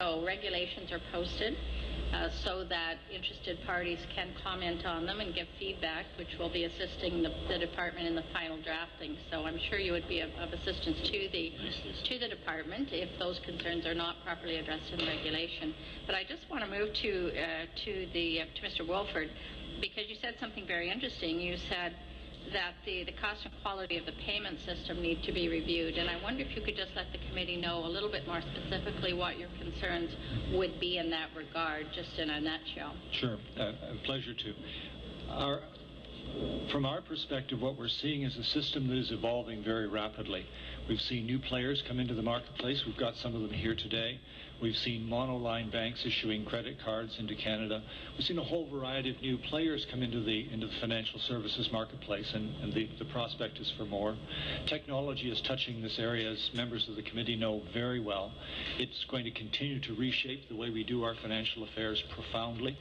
So regulations are posted so that interested parties can comment on them and give feedback, which will be assisting the department in the final drafting. So I'm sure you would be of assistance to the department if those concerns are not properly addressed in regulation. But I just want to move to Mr. Wolford, because you said something very interesting. You said that the cost and quality of the payment system need to be reviewed. And I wonder if you could just let the committee know a little bit more specifically what your concerns would be in that regard, just in a nutshell. Sure. A pleasure to. From our perspective, what we're seeing is a system that is evolving very rapidly. We've seen new players come into the marketplace. We've got some of them here today. We've seen monoline banks issuing credit cards into Canada. We've seen a whole variety of new players come into the financial services marketplace, and the prospect is for more. Technology is touching this area, as members of the committee know very well. It's going to continue to reshape the way we do our financial affairs profoundly.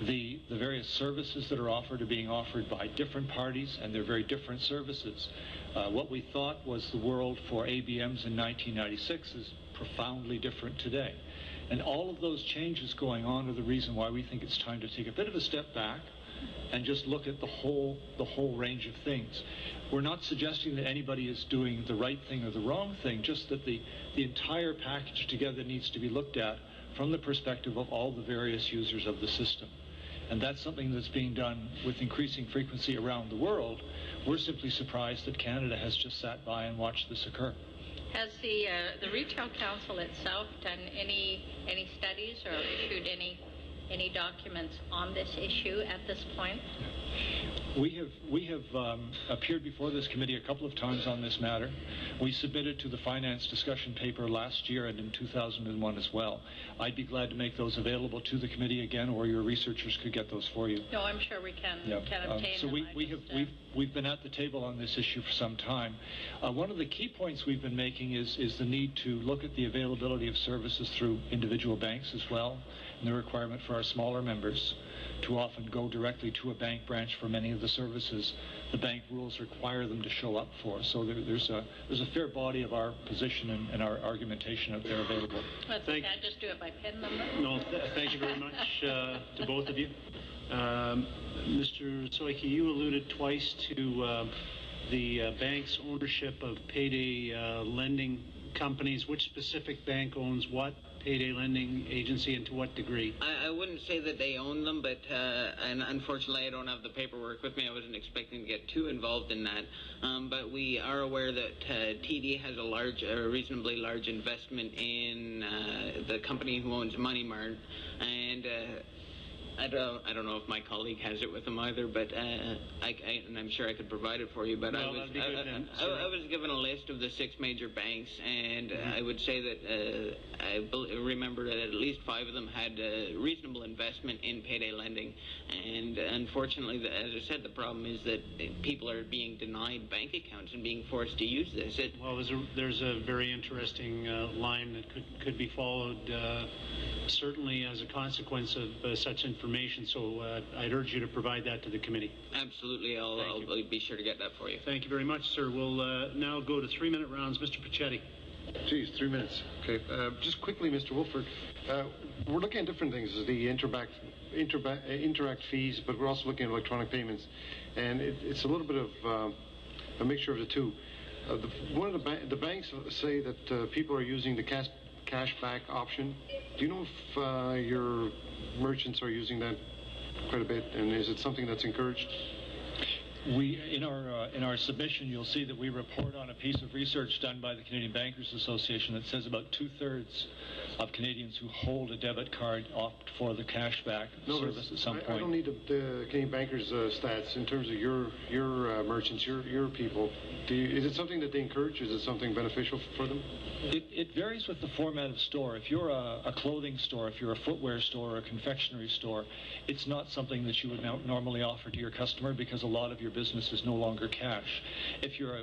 The various services that are offered are being offered by different parties, and they're very different services. What we thought was the world for ABMs in 1996 is profoundly different today. And all of those changes going on are the reason why we think it's time to take a bit of a step back and just look at the whole range of things. We're not suggesting that anybody is doing the right thing or the wrong thing, just that the entire package together needs to be looked at from the perspective of all the various users of the system. And that's something that's being done with increasing frequency around the world. We're simply surprised that Canada has just sat by and watched this occur. Has the Retail Council itself done any studies or issued any documents on this issue at this point? We have appeared before this committee a couple of times on this matter. We submitted to the finance discussion paper last year and in 2001 as well. I'd be glad to make those available to the committee again, or your researchers could get those for you. No, I'm sure we can obtain so them. we've been at the table on this issue for some time. One of the key points we've been making is the need to look at the availability of services through individual banks as well, and the requirement for our smaller members to often go directly to a bank branch for many of the services the bank rules require them to show up for. So there's a fair body of our position and our argumentation out there available. Well, can't just do it by PIN number? No, thank you very much to both of you. Mr. Soike, you alluded twice to the bank's ownership of payday lending companies. Which specific bank owns what payday lending agency, and to what degree? I wouldn't say that they own them, but and unfortunately I don't have the paperwork with me. I wasn't expecting to get too involved in that. But we are aware that TD has a reasonably large investment in the company who owns Money Mart, and I don't know if my colleague has it with him either, but and I'm sure I could provide it for you. But well, I was given a list of the 6 major banks, and I would say that I remember that at least 5 of them had a reasonable investment in payday lending. And unfortunately, as I said, the problem is that people are being denied bank accounts and being forced to use this. Well, there's a very interesting line that could be followed, certainly as a consequence of such information. So I'd urge you to provide that to the committee. Absolutely, I'll be sure to get that for you. Thank you very much, sir. We'll now go to 3-minute rounds. Mr. Pichetti. Geez, 3 minutes. Okay. Just quickly, Mr. Wolford, we're looking at different things, the interact fees, but we're also looking at electronic payments, and it's a little bit of a mixture of the two. One of the banks say that people are using the cashback option. Do you know if your merchants are using that quite a bit, and is it something that's encouraged? In our submission, you'll see that we report on a piece of research done by the Canadian Bankers Association that says about 2/3 of Canadians who hold a debit card opt for the cashback service at some point. I don't need the Canadian Bankers stats in terms of your merchants, your people. Is it something that they encourage? Is it something beneficial for them? It varies with the format of store. If you're a clothing store, if you're a footwear store or a confectionery store, it's not something that you would normally offer to your customer because a lot of your business is no longer cash. If you're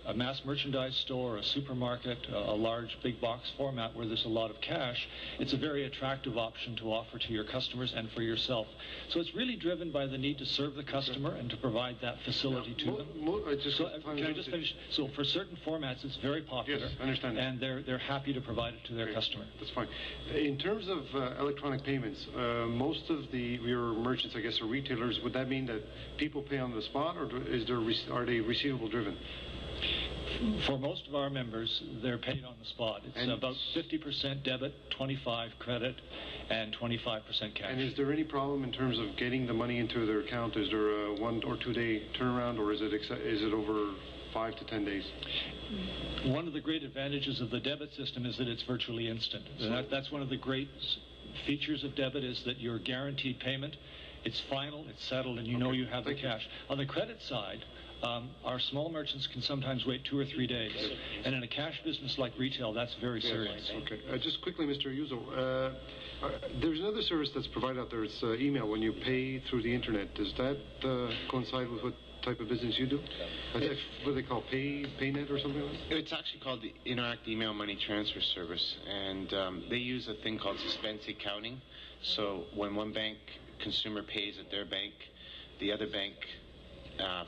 a mass merchandise store, a supermarket, a large big box format where there's a lot of cash, cash, it's a very attractive option to offer to your customers and for yourself. So it's really driven by the need to serve the customer and to provide that facility to them. Can I just finish? So for certain formats, it's very popular. Yes, I understand that. And they're happy to provide it to their customer. That's fine. In terms of electronic payments, most of your merchants, I guess, are retailers. Would that mean that people pay on the spot, or are they receivable driven? For most of our members, they're paid on the spot. It's about 50% debit, 25% credit, and 25% cash. And is there any problem in terms of getting the money into their account? Is there a 1 or 2 day turnaround, or is it over 5 to 10 days? One of the great advantages of the debit system is that it's virtually instant. That's one of the great features of debit, is that you're guaranteed payment. It's final, it's settled, and you know you have the cash. On the credit side, our small merchants can sometimes wait 2 or 3 days. And in a cash business like retail, that's very serious. Okay. Just quickly, Mr. Uzo, there's another service that's provided out there. It's email when you pay through the internet. Does that coincide with what type of business you do? What do they call PayNet or something like that? It's actually called the Interact Email Money Transfer Service, and they use a thing called suspense accounting. So when one bank consumer pays at their bank, the other bank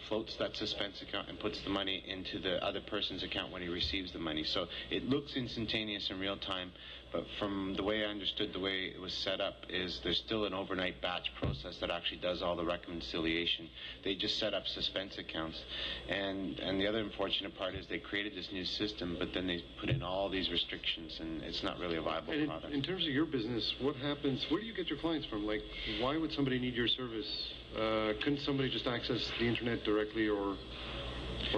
floats that suspense account and puts the money into the other person's account when he receives the money. So it looks instantaneous in real time, but from the way I understood the way it was set up is there's still an overnight batch process that actually does all the reconciliation. They just set up suspense accounts. And the other unfortunate part is they created this new system, but then they put in all these restrictions, and it's not really a viable product. In terms of your business, what happens? Where do you get your clients from? Like, why would somebody need your service? Couldn't somebody just access the internet directly, or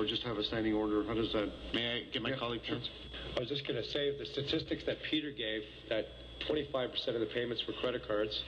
just have a standing order? How does that? May I get my colleague to answer? I was just going to say, the statistics that Peter gave, that 25% of the payments were credit cards,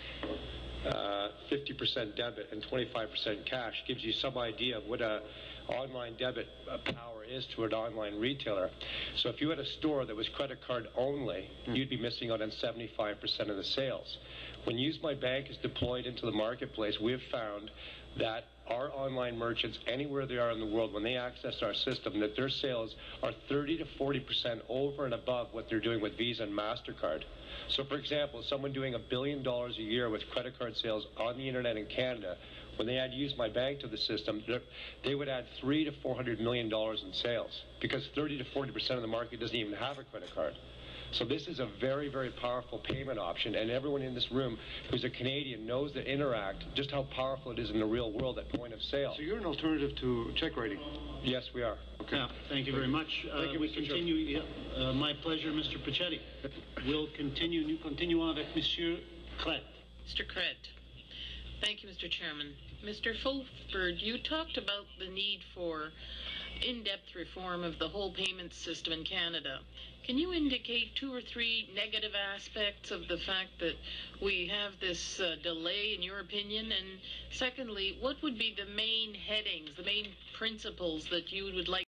50% debit, and 25% cash, gives you some idea of what a online debit power is to an online retailer. So if you had a store that was credit card only, you'd be missing out on 75% of the sales. When UseMyBank is deployed into the marketplace, we have found that our online merchants, anywhere they are in the world, when they access our system, that their sales are 30 to 40% over and above what they're doing with Visa and MasterCard. So, for example, someone doing $1 billion a year with credit card sales on the internet in Canada, when they add UseMyBank to the system, they would add $300 to $400 million in sales, because 30 to 40% of the market doesn't even have a credit card. So this is a very, very powerful payment option, and everyone in this room who's a Canadian knows that Interact, just how powerful it is in the real world at point of sale. So you're an alternative to check writing? Yes, we are. Okay. Yeah, thank you very much. Thank you, we Mr. continue. Yeah, my pleasure, Mr. Pacetti. We'll continue. Nous continuons avec Monsieur Crête. Mr. Crête. Thank you, Mr. Chairman. Mr. Fulford, you talked about the need for in-depth reform of the whole payment system in Canada. Can you indicate 2 or 3 negative aspects of the fact that we have this delay, in your opinion? And secondly, what would be the main headings, the main principles that you would like